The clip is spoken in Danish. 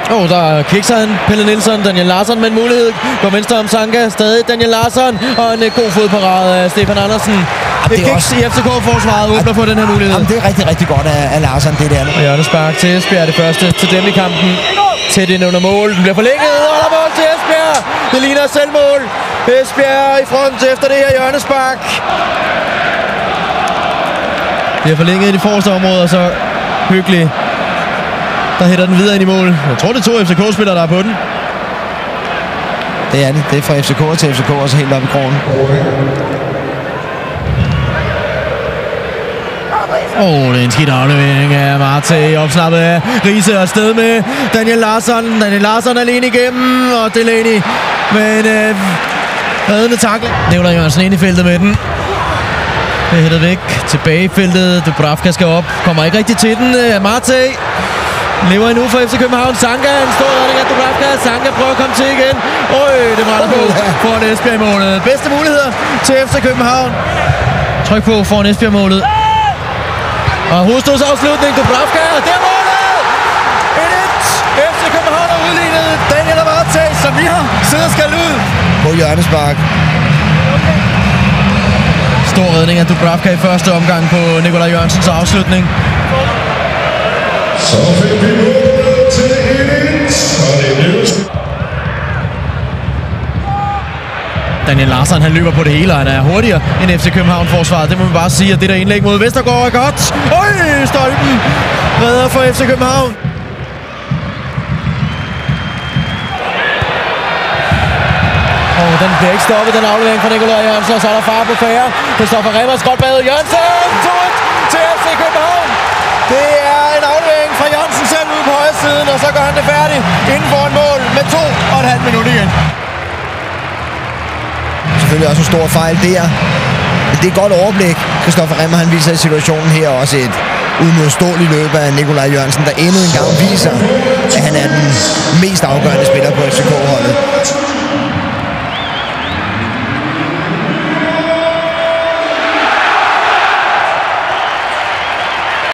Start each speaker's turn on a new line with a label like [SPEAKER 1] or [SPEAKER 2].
[SPEAKER 1] Der kikser han Pelle Nielsen. Daniel Larsson med en mulighed. Går venstre om Sanka. Stadig Daniel Larsson. Og en god fodparade af Stefan Andersen. Det kiks også i FCK-forsvaret åbner for den her mulighed.
[SPEAKER 2] Jamen, det er rigtig, rigtig godt af Larsson, det der.
[SPEAKER 1] Hjørnespark til Esbjerg, det første til dem i kampen. Tæt ind under mål. Den bliver forlænget, og der er mål til Esbjerg. Det ligner selvmål. Esbjerg i front efter det her hjørnespark. Det er forlænget i de forreste områder, så hyggeligt. Der hætter den videre ind i mål. Jeg tror, det er 2 FCK-spillere, der er på den.
[SPEAKER 2] Det er det. Det er fra FCK til FCK, og så helt op i krogen.
[SPEAKER 1] Det er en skidt aflevering af Marte. Opsnappet af Riise og sted med Daniel Larsson. Daniel Larsson alene igennem, og Delaney med en reddende tackle. Nikolaj Jørgensen ind i feltet med den. Det er hættet væk. Tilbage i feltet. Dubravka skal op. Kommer ikke rigtig til den. Marte lever endnu for FC København. Sanka, en stor redning af Dubravka. Sanka prøver at komme til igen. Det brænder på foran Esbjerg-målet. Bedste muligheder til FC København. Tryk på foran Esbjerg-målet. Og hovedstås afslutning. Dubravka, og der målet! 1-1. FC København har udlignet. Daniel Marte, som vi har siddet og skal ud.
[SPEAKER 2] På hjørnespark.
[SPEAKER 1] Stor redning af Dubravka i første omgang på Nikolaj Jørgensens afslutning.
[SPEAKER 3] Så fik vi målet til 1-1.
[SPEAKER 1] Daniel Larsson, han løber på det hele, og han er hurtigere end FC København-forsvaret. Det må man bare sige, at det der indlæg mod Vestergaard er godt. Stolpen redder for FC København. Den bliver ikke stoppet, den aflevering fra Nikolaj Jørgensen, og så er der far på færre. Kristoffer Remmers godt bagud. Jørgensen! 2-1 til FC København. Det er en aflevering fra Jørgensen selv ude på højre siden, og så gør han det færdigt inden for en mål med 2,5 minutter igen.
[SPEAKER 2] Selvfølgelig også en stor fejl der. Men det er et godt overblik. Kristoffer Remmer, han viser i situationen her også et udmodståeligt løb af Nikolaj Jørgensen, der endnu en gang viser, at han er den mest afgørende spiller på FCK